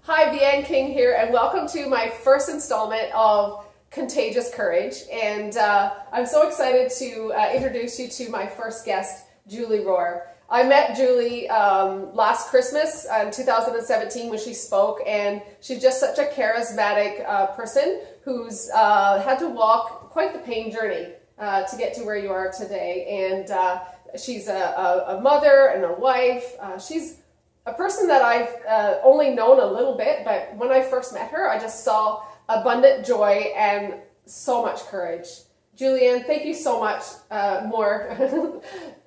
Hi, Vianne King here, and welcome to my first installment of Contagious Courage. And I'm so excited to introduce you to my first guest, Julie Rohr. I met Julie last Christmas in 2017 when she spoke, and she's just such a charismatic person who's had to walk quite the pain journey to get to where you are today. And she's a mother and a wife. She's a person that I've only known a little bit, but when I first met her, I just saw abundant joy and so much courage. Julianne, thank you so much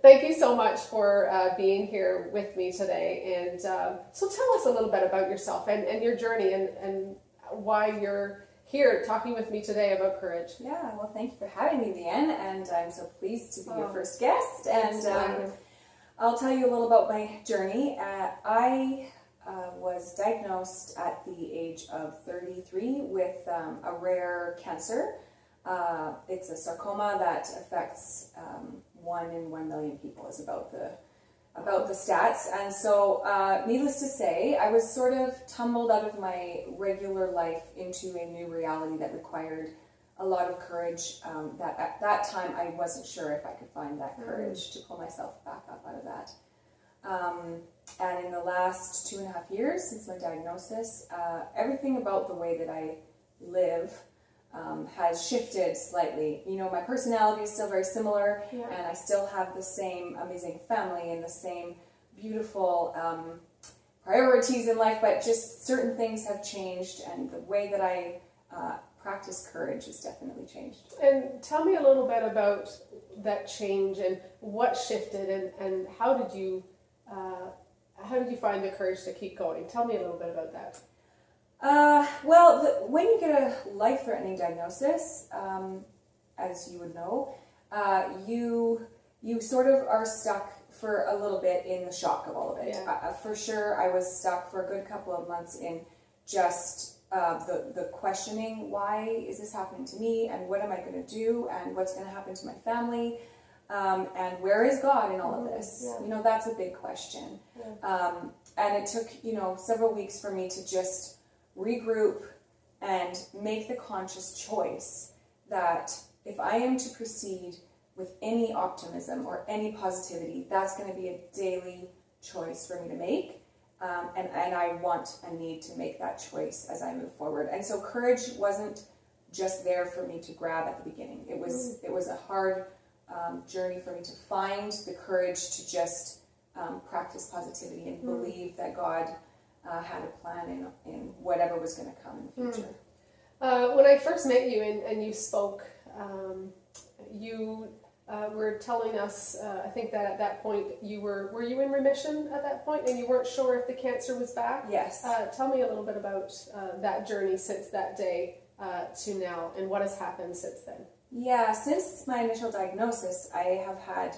thank you so much for being here with me today. And so tell us a little bit about yourself and your journey and why you're here talking with me today about courage. Yeah, well, thank you for having me, Vianne, and I'm so pleased to be your first guest. And I'll tell you a little about my journey. I was diagnosed at the age of 33 with a rare cancer. It's a sarcoma that affects 1 in 1 million people is about the stats. And so needless to say, I was sort of tumbled out of my regular life into a new reality that required a lot of courage. That at that time I wasn't sure if I could find that courage to pull myself back up out of that. And in the last 2.5 years since my diagnosis, everything about the way that I live has shifted slightly. You know, my personality is still very similar, and I still have the same amazing family and the same beautiful priorities in life, but just certain things have changed, and the way that I practice courage has definitely changed. And tell me a little bit about that change and what shifted and how did you find the courage to keep going? Tell me a little bit about that. Well, when you get a life-threatening diagnosis, as you would know, you sort of are stuck for a little bit in the shock of all of it. Yeah. For sure, I was stuck for a good couple of months in just the questioning, why is this happening to me, and what am I going to do, and what's going to happen to my family, and where is God in all of this? Yeah. You know, that's a big question. Yeah. And it took, several weeks for me to just regroup and make the conscious choice that if I am to proceed with any optimism or any positivity, that's going to be a daily choice for me to make. And I want and need to make that choice as I move forward. And so courage wasn't just there for me to grab at the beginning. It was a hard journey for me to find the courage to just practice positivity and believe that God had a plan in whatever was going to come in the future. When I first met you and you spoke, you were telling us, I think that at that point were you in remission at that point, and you weren't sure if the cancer was back? Yes. Tell me a little bit about that journey since that day to now, and what has happened since then. Yeah, since my initial diagnosis, I have had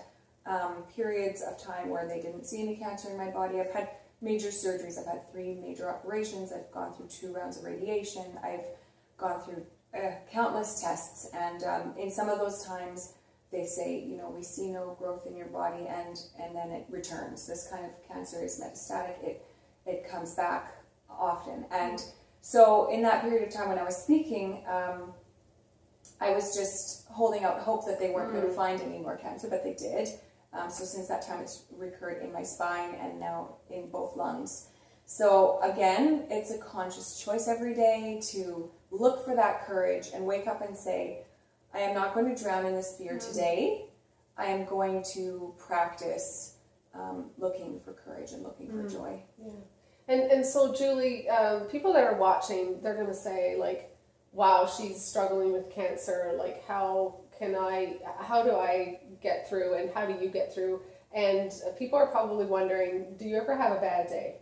periods of time where they didn't see any cancer in my body. I've had major surgeries. I've had 3 major operations. I've gone through 2 rounds of radiation. I've gone through countless tests, and in some of those times they say, we see no growth in your body, and then it returns. This kind of cancer is metastatic. It comes back often. And so in that period of time when I was speaking, I was just holding out hope that they weren't going to find any more cancer, but they did. So since that time, it's recurred in my spine and now in both lungs. So again, it's a conscious choice every day to look for that courage and wake up and say, I am not going to drown in this fear today. I am going to practice looking for courage and looking for joy. Yeah. And so, Julie, people that are watching, they're going to say, like, wow, she's struggling with cancer. Like, how do I get through, and how do you get through? And people are probably wondering, do you ever have a bad day?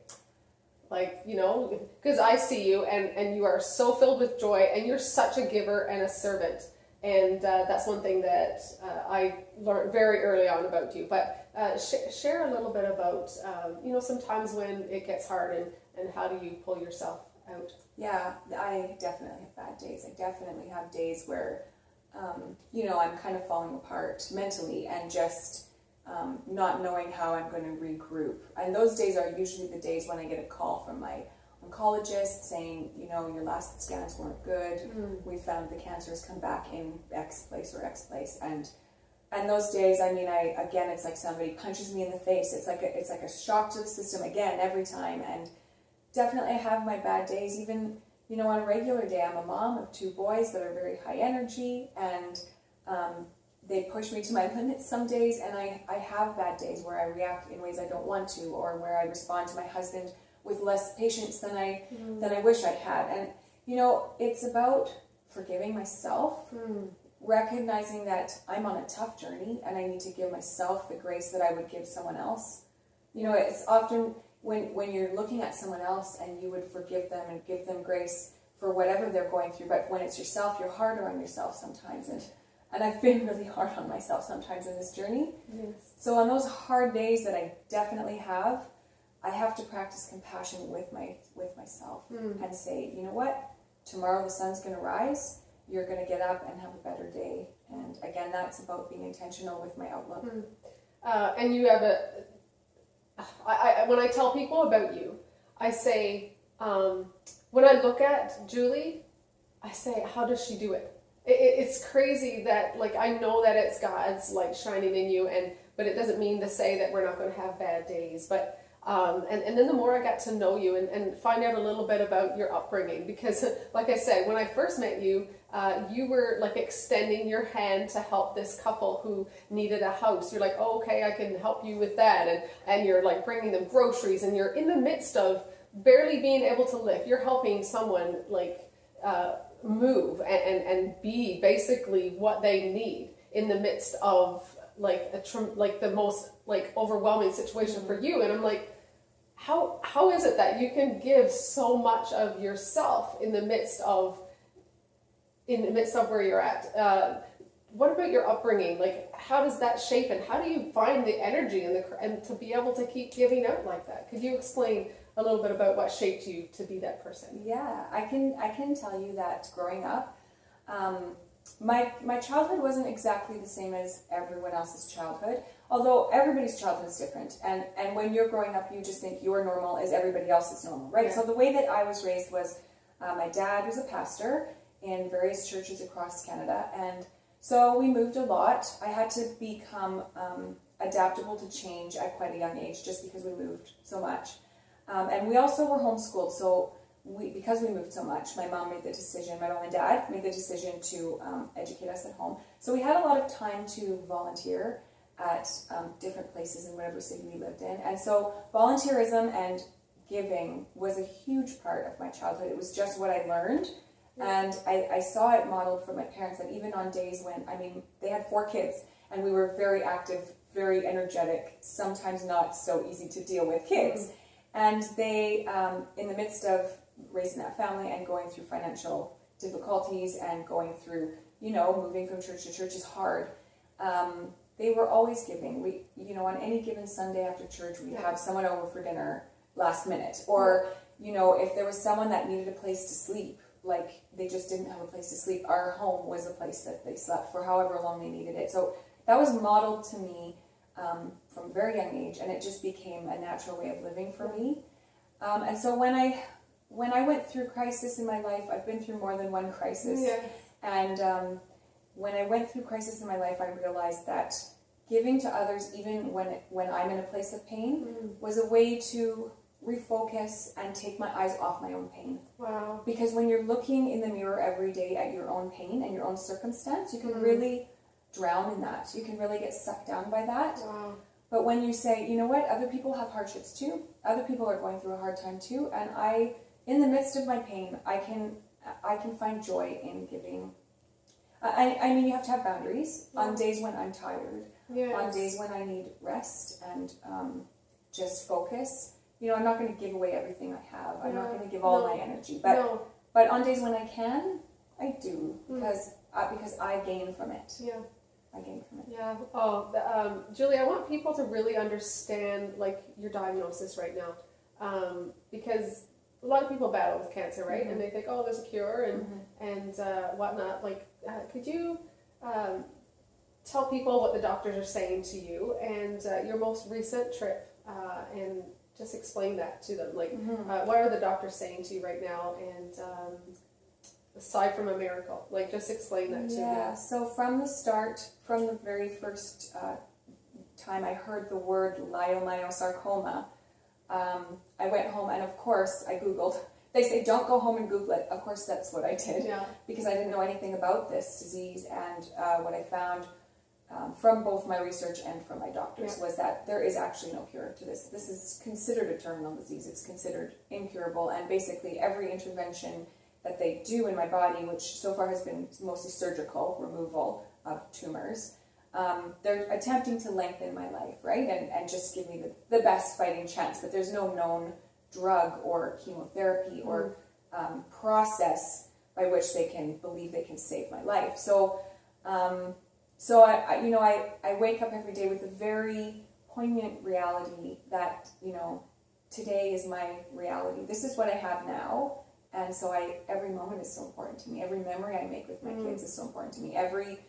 Like, because I see you and you are so filled with joy, and you're such a giver and a servant. And that's one thing that I learned very early on about you. But share a little bit about, sometimes when it gets hard, and how do you pull yourself out? Yeah, I definitely have bad days. I definitely have days where I'm kind of falling apart mentally and just not knowing how I'm going to regroup. And those days are usually the days when I get a call from my oncologist saying, you know, your last scans weren't good. We found the cancer has come back in X place or X place. And those days, I mean, again, it's like somebody punches me in the face. It's like a shock to the system again every time. And definitely I have my bad days. Even, you know, on a regular day, I'm a mom of 2 boys that are very high energy, and they push me to my limits some days, and I have bad days where I react in ways I don't want to, or where I respond to my husband with less patience than I wish I had. And, you know, it's about forgiving myself, recognizing that I'm on a tough journey and I need to give myself the grace that I would give someone else. You know, it's often when you're looking at someone else and you would forgive them and give them grace for whatever they're going through, but when it's yourself, you're harder on yourself sometimes. And I've been really hard on myself sometimes in this journey. Yes. So on those hard days that I definitely have, I have to practice compassion with myself and say, you know what, tomorrow the sun's going to rise. You're going to get up and have a better day. And again, that's about being intentional with my outlook. And you have when I tell people about you, I say, when I look at Julie, I say, how does she do it? It's crazy that, like, I know that it's God's light shining in you, but it doesn't mean to say that we're not going to have bad days. But and then the more I got to know you and find out a little bit about your upbringing, because like I said, when I first met you, you were like extending your hand to help this couple who needed a house. You're like, oh, okay, I can help you with that. And you're like bringing them groceries, and you're in the midst of barely being able to lift. You're helping someone like move and be basically what they need in the midst of like the most like overwhelming situation for you. And I'm like, how is it that you can give so much of yourself in the midst of where you're at? What about your upbringing? Like, how does that shape, and how do you find the energy and to be able to keep giving out like that? Could you explain a little bit about what shaped you to be that person? Yeah, I can tell you that growing up, my childhood wasn't exactly the same as everyone else's childhood, although everybody's childhood is different. And when you're growing up, you just think your normal is everybody else's normal, right? Yeah. So the way that I was raised was, my dad was a pastor in various churches across Canada, and so we moved a lot. I had to become adaptable to change at quite a young age, just because we moved so much. And we also were homeschooled, so because we moved so much, my mom and dad made the decision to educate us at home. So we had a lot of time to volunteer at different places in whatever city we lived in. And so volunteerism and giving was a huge part of my childhood. It was just what I learned. And I saw it modeled from my parents, that even on days when, I mean, they had 4 kids, and we were very active, very energetic, sometimes not so easy to deal with kids. And they, in the midst of raising that family and going through financial difficulties and going through, you know, moving from church to church is hard. They were always giving. We, you know, on any given Sunday after church, we'd have someone over for dinner last minute. Or, you know, if there was someone that needed a place to sleep, like they just didn't have a place to sleep, our home was a place that they slept for however long they needed it. So that was modeled to me from a very young age, and it just became a natural way of living for me. And so when I went through crisis in my life, I've been through more than one crisis. Yeah. And when I went through crisis in my life, I realized that giving to others, even when I'm in a place of pain, was a way to refocus and take my eyes off my own pain. Wow. Because when you're looking in the mirror every day at your own pain and your own circumstance, you can really drown in that. You can really get sucked down by that. Wow. But when you say, you know what, other people have hardships too. Other people are going through a hard time too. And in the midst of my pain, I can find joy in giving. I mean, you have to have boundaries on days when I'm tired, on days when I need rest and just focus. You know, I'm not going to give away everything I have. I'm not going to give all my energy. But on days when I can, I do, because I gain from it. Yeah. I gain from it. Yeah. Oh, Julie, I want people to really understand, like, your diagnosis right now, because a lot of people battle with cancer, right? And they think, oh, there's a cure and whatnot. Like, could you tell people what the doctors are saying to you and your most recent trip just explain that to them. Like, what are the doctors saying to you right now? And aside from a miracle, like, just explain that to them. Yeah, so from the start, from the very first time I heard the word leiomyosarcoma, I went home and of course I Googled. They say don't go home and Google it. Of course that's what I did, because I didn't know anything about this disease, and what I found from both my research and from my doctors was that there is actually no cure to this. This is considered a terminal disease. It's considered incurable, and basically every intervention that they do in my body, which so far has been mostly surgical removal of tumors, they're attempting to lengthen my life, right? And just give me the best fighting chance. But there's no known drug or chemotherapy or process by which they can believe they can save my life. So I wake up every day with a very poignant reality that, today is my reality. This is what I have now. And so every moment is so important to me. Every memory I make with my kids is so important to me. Every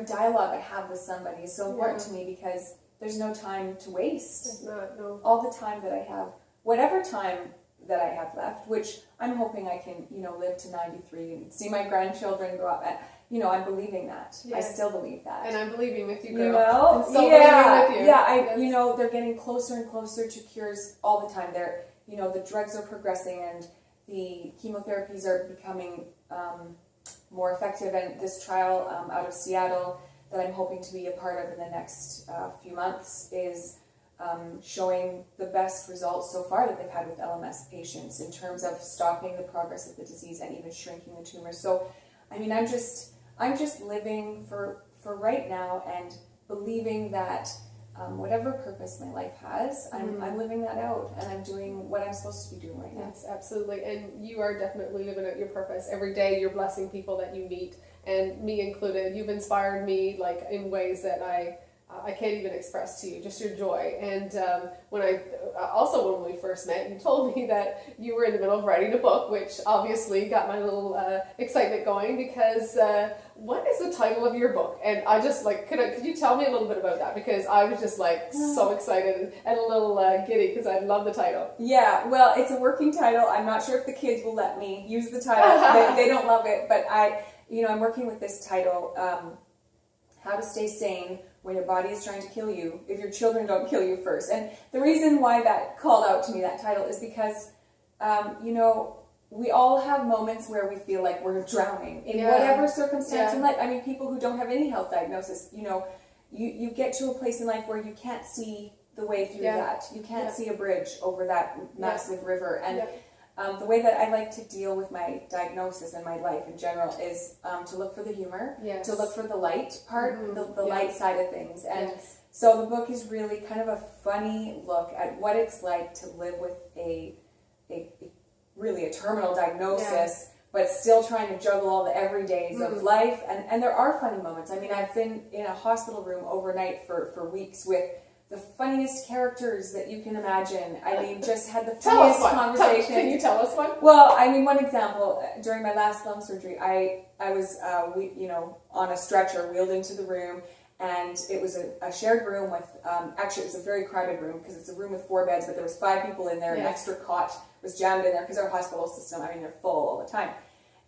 dialogue I have with somebody is so important to me, because there's no time to waste. It's not, no. All the time that I have, whatever time that I have left, which I'm hoping I can, live to 93 and see my grandchildren grow up. I'm believing that. I still believe that. And I'm believing with you, girl. And so believing with you. Yeah, they're getting closer and closer to cures all the time. They're, the drugs are progressing and the chemotherapies are becoming more effective. And this trial out of Seattle that I'm hoping to be a part of in the next few months is showing the best results so far that they've had with LMS patients in terms of stopping the progress of the disease and even shrinking the tumors. So, I'm just living for right now and believing that whatever purpose my life has, I'm living that out, and I'm doing what I'm supposed to be doing right now. Yes, absolutely. And you are definitely living out your purpose. Every day you're blessing people that you meet, and me included. You've inspired me like in ways that I can't even express to you, just your joy. And when we first met, you told me that you were in the middle of writing a book, which obviously got my little excitement going, because what is the title of your book? And I just could you tell me a little bit about that? Because I was just so excited and a little giddy, because I love the title. Yeah, well, it's a working title. I'm not sure if the kids will let me use the title. They don't love it, but I'm working with this title, How to Stay Sane When Your Body is Trying to Kill You, If Your Children Don't Kill You First. And the reason why that called out to me, that title, is because, we all have moments where we feel like we're drowning in whatever circumstance in life. I mean, people who don't have any health diagnosis, you get to a place in life where you can't see the way through that. You can't see a bridge over that massive river. And the way that I like to deal with my diagnosis and my life in general is to look for the humor, to look for the light part, the light side of things. And so the book is really kind of a funny look at what it's like to live with a really a terminal diagnosis, but still trying to juggle all the everydays of life. And there are funny moments. I mean, I've been in a hospital room overnight for weeks with the funniest characters that you can imagine. I mean, just had the funniest conversations. Can you tell us one? Well, I mean, one example, during my last lung surgery, I was, on a stretcher, wheeled into the room, and it was a shared room with, actually it was a very crowded room, because it's a room with 4 beds, but there was 5 people in there, an extra cot was jammed in there, because our hospital system, they're full all the time.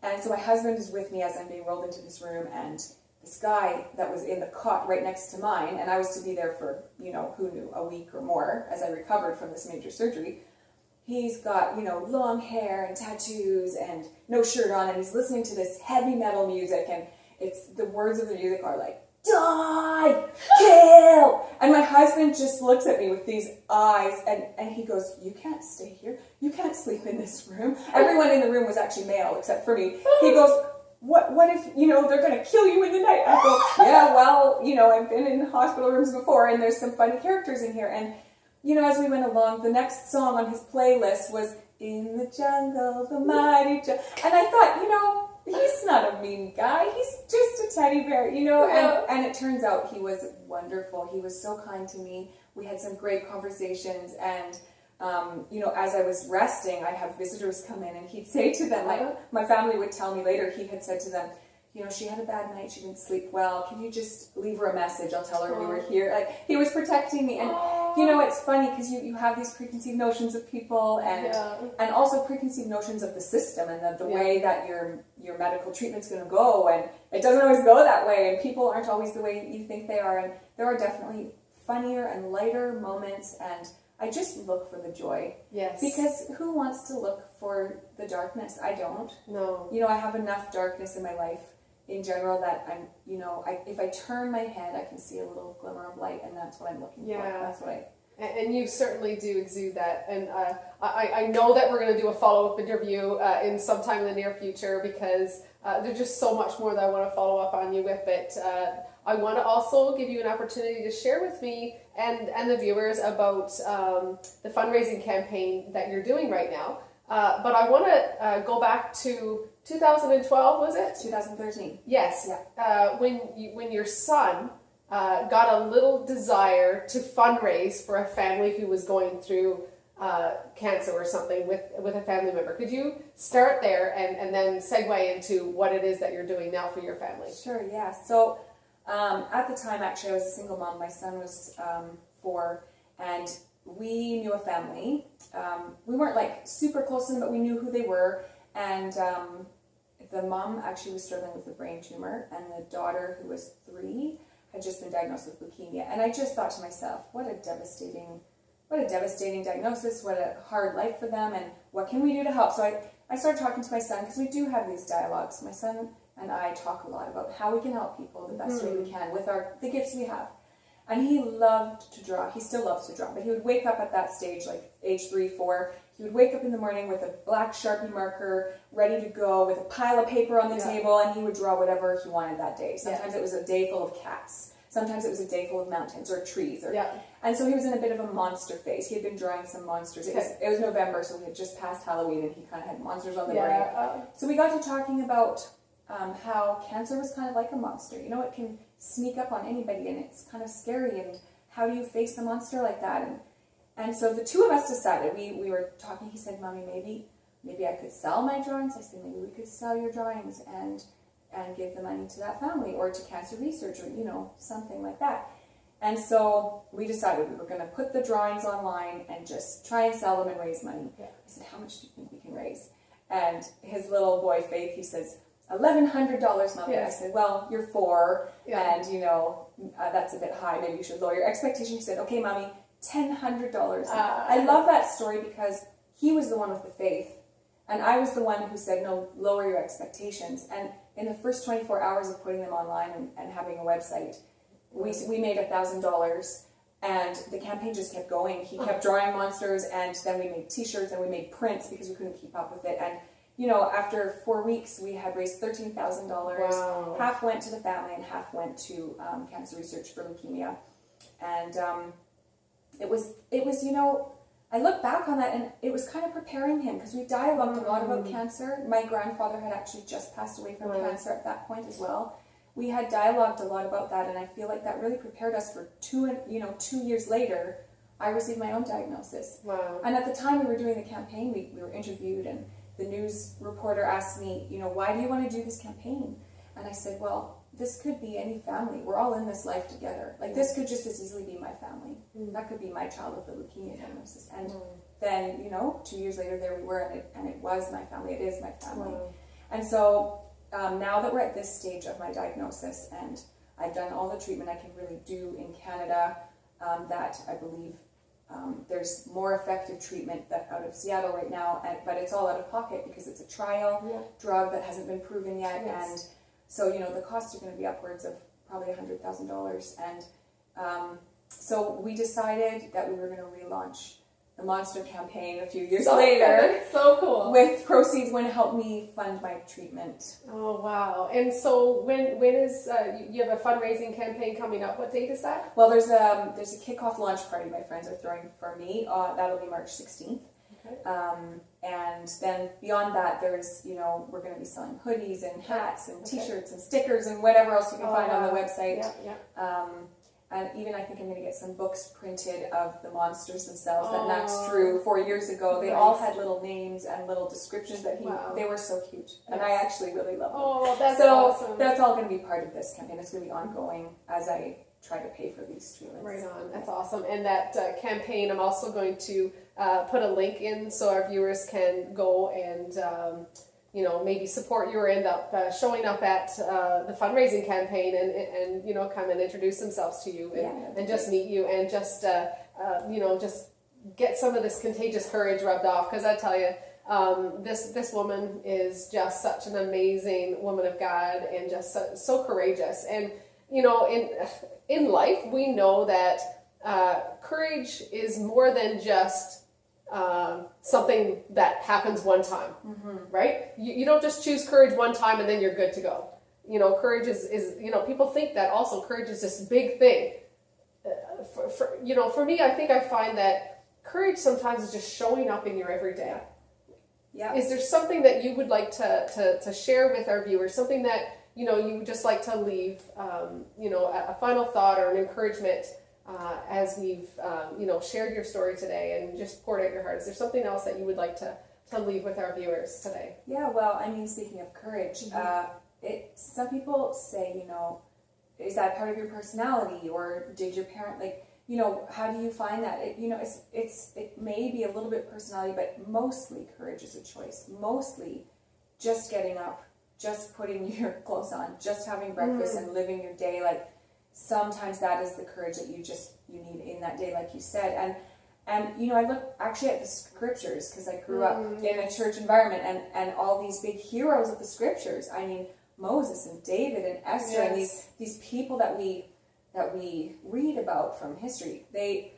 And so my husband is with me as I'm being rolled into this room, and this guy that was in the cot right next to mine, and I was to be there for, who knew, a week or more as I recovered from this major surgery. He's got, long hair and tattoos and no shirt on, and he's listening to this heavy metal music, and it's the words of the music are like, die, kill. And my husband just looks at me with these eyes, and he goes, you can't stay here. You can't sleep in this room. Everyone in the room was actually male except for me. He goes, what if, they're going to kill you in the night? I go, yeah, well, I've been in hospital rooms before, and there's some funny characters in here. And, as we went along, the next song on his playlist was In the Jungle, the Mighty Jungle. And I thought, he's not a mean guy. He's just a teddy bear, and it turns out he was wonderful. He was so kind to me. We had some great conversations, and as I was resting, I'd have visitors come in, and he'd say to them, my family would tell me later, he had said to them, she had a bad night, she didn't sleep well. Can you just leave her a message? I'll tell her we were here. Like, he was protecting me. And, it's funny because you have these preconceived notions of people and also preconceived notions of the system and the way that your medical treatment's going to go. And it doesn't always go that way. And people aren't always the way you think they are. And there are definitely funnier and lighter moments. And I just look for the joy. Yes. Because who wants to look for the darkness? I don't. No. I have enough darkness in my life in general that I'm, if I turn my head, I can see a little glimmer of light, and that's what I'm looking for. That's what I... And you certainly do exude that. And I know that we're going to do a follow-up interview in sometime in the near future, because there's just so much more that I want to follow up on you with. But I want to also give you an opportunity to share with me and the viewers about the fundraising campaign that you're doing right now. But I want to go back to 2012, was it? 2013. Yes. Yeah. When your son got a little desire to fundraise for a family who was going through cancer or something with a family member. Could you start there and then segue into what it is that you're doing now for your family? Sure, yeah. So at the time, actually, I was a single mom. My son was 4, and we knew a family. We weren't like super close to them, but we knew who they were. And the mom actually was struggling with a brain tumor, and the daughter, who was 3, had just been diagnosed with leukemia. And I just thought to myself, what a devastating diagnosis, what a hard life for them, and what can we do to help? So I started talking to my son, because we do have these dialogues. My son and I talk a lot about how we can help people the best way we can with the gifts we have. And he loved to draw. He still loves to draw, but he would wake up at that stage, like age 3, 4. He would wake up in the morning with a black Sharpie marker, ready to go, with a pile of paper on the table, and he would draw whatever he wanted that day. Sometimes it was a day full of cats. Sometimes it was a day full of mountains or trees. And so he was in a bit of a monster phase. He had been drawing some monsters. It was November, so we had just passed Halloween, and he kind of had monsters on the brain. So we got to talking about how cancer was kind of like a monster. It can sneak up on anybody, and it's kind of scary, and how do you face a monster like that? And so the two of us decided, we were talking, he said, Mommy, maybe I could sell my drawings. I said, maybe we could sell your drawings and give the money to that family, or to cancer research, or something like that. And so we decided we were going to put the drawings online and just try and sell them and raise money. I said, how much do you think we can raise? And his little boy Faith, he says, $1,100, Mommy. I said, well, you're 4, and that's a bit high. Maybe you should lower your expectation. He said, okay, Mommy, $1,000. I love that story, because he was the one with the faith, and I was the one who said, no, lower your expectations. And in the first 24 hours of putting them online and having a website, we made $1,000, and the campaign just kept going. He kept drawing monsters, and then we made t-shirts, and we made prints because we couldn't keep up with it. And after 4 weeks, we had raised $13,000. Wow. Half went to the family, and half went to cancer research for leukemia. And it was I look back on that, and it was kind of preparing him, because we dialogued a lot about cancer. My grandfather had actually just passed away from cancer at that point as well. We had dialogued a lot about that, and I feel like that really prepared us for 2 years later. I received my own diagnosis. Wow. And at the time we were doing the campaign, we were interviewed, and the news reporter asked me, why do you want to do this campaign? And I said, well, this could be any family. We're all in this life together. Like, this could just as easily be my family. That could be my child with a leukemia diagnosis. And then, 2 years later, there we were, and it was my family. It is my family. And so now that we're at this stage of my diagnosis, and I've done all the treatment I can really do in Canada, that I believe there's more effective treatment that out of Seattle right now, but it's all out of pocket, because it's a trial drug that hasn't been proven yet. And so, the costs are going to be upwards of probably $100,000. And so we decided that we were going to relaunch the Monster campaign a few years later. So cool. With proceeds going to help me fund my treatment. Oh, wow. And so when is, you have a fundraising campaign coming up. What date is that? Well, there's a kickoff launch party my friends are throwing for me. That'll be March 16th. Okay. And then beyond that, there's, we're going to be selling hoodies and hats and t-shirts and stickers and whatever else you can find on the website. And even I think I'm going to get some books printed of the monsters themselves that Max drew 4 years ago. They all had little names and little descriptions that they were so cute. And I actually really love them. Oh, that's awesome. That's all going to be part of this campaign. It's going to be ongoing as I try to pay for these treatments. Right on. That's awesome. And that campaign, I'm also going to put a link in so our viewers can go and maybe support you or end up showing up at the fundraising campaign and come and introduce themselves to you and just meet you and just just get some of this contagious courage rubbed off, because I tell you, this woman is just such an amazing woman of God and just so courageous. And in life we know that courage is more than just something that happens one time, right? You don't just choose courage one time and then you're good to go. Courage is people think that also courage is this big thing. For me, I think I find that courage sometimes is just showing up in your everyday. Yeah. Is there something that you would like to share with our viewers? Something that you would just like to leave, a final thought or an encouragement as we've, shared your story today and just poured out your heart. Is there something else that you would like to leave with our viewers today? Yeah, well, I mean, speaking of courage, some people say, is that part of your personality, or did your parent, how do you find that? It may be a little bit personality, but mostly courage is a choice. Mostly just getting up, just putting your clothes on, just having breakfast and living your day. Sometimes that is the courage that you need in that day, like you said. And I look actually at the scriptures, because I grew up in a church environment, and all these big heroes of the scriptures. I mean, Moses and David and Esther and these people that we read about from history. They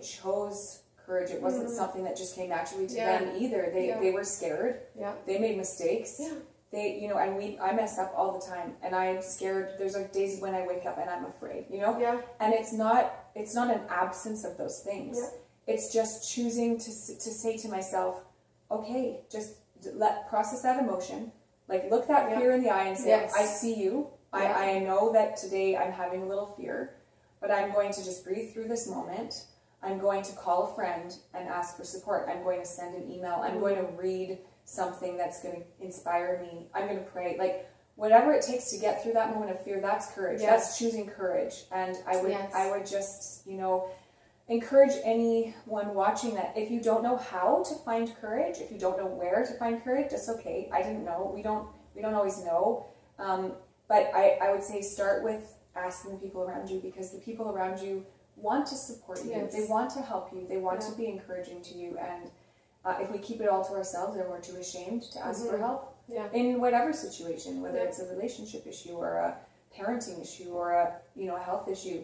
chose courage. It wasn't something that just came naturally to them either. They were scared. Yeah. They made mistakes. Yeah. I mess up all the time, and I am scared. There's days when I wake up and I'm afraid, Yeah. And it's not an absence of those things. Yeah. It's just choosing to say to myself, okay, just process that emotion. Look that fear in the eye and say, I see you. Yeah. I know that today I'm having a little fear, but I'm going to just breathe through this moment. I'm going to call a friend and ask for support. I'm going to send an email. I'm going to read something that's going to inspire me. I'm going to pray. Whatever it takes to get through that moment of fear, that's courage. Yes. That's choosing courage. And I would just, encourage anyone watching that if you don't know how to find courage, if you don't know where to find courage, that's okay. I didn't know. We don't always know. But I would say start with asking the people around you, because the people around you want to support you. Yes. They want to help you. They want to be encouraging to you. And if we keep it all to ourselves, then we're too ashamed to ask for help in whatever situation, whether it's a relationship issue or a parenting issue or a health issue.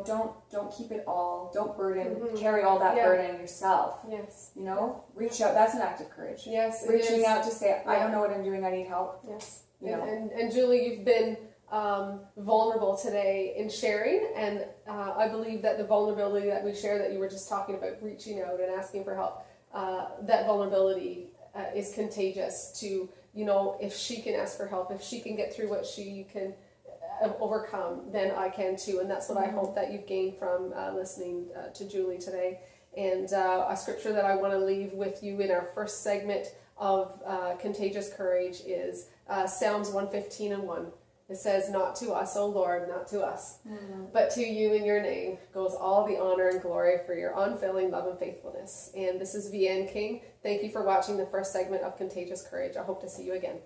Don't keep it all. Don't carry all that burden yourself. Yes. Reach out. That's an act of courage. Yes. Reaching out to say, I don't know what I'm doing. I need help. Yes. And Julie, you've been vulnerable today in sharing, and I believe that the vulnerability that we share, that you were just talking about, reaching out and asking for help, that vulnerability is contagious to, if she can ask for help, if she can get through what she can overcome, then I can too. And that's what I hope that you've gained from listening to Julie today. And a scripture that I want to leave with you in our first segment of Contagious Courage is Psalms 115:1. It says, "Not to us, O Lord, not to us, but to you in your name goes all the honor and glory for your unfailing love and faithfulness." And this is VN King. Thank you for watching the first segment of Contagious Courage. I hope to see you again.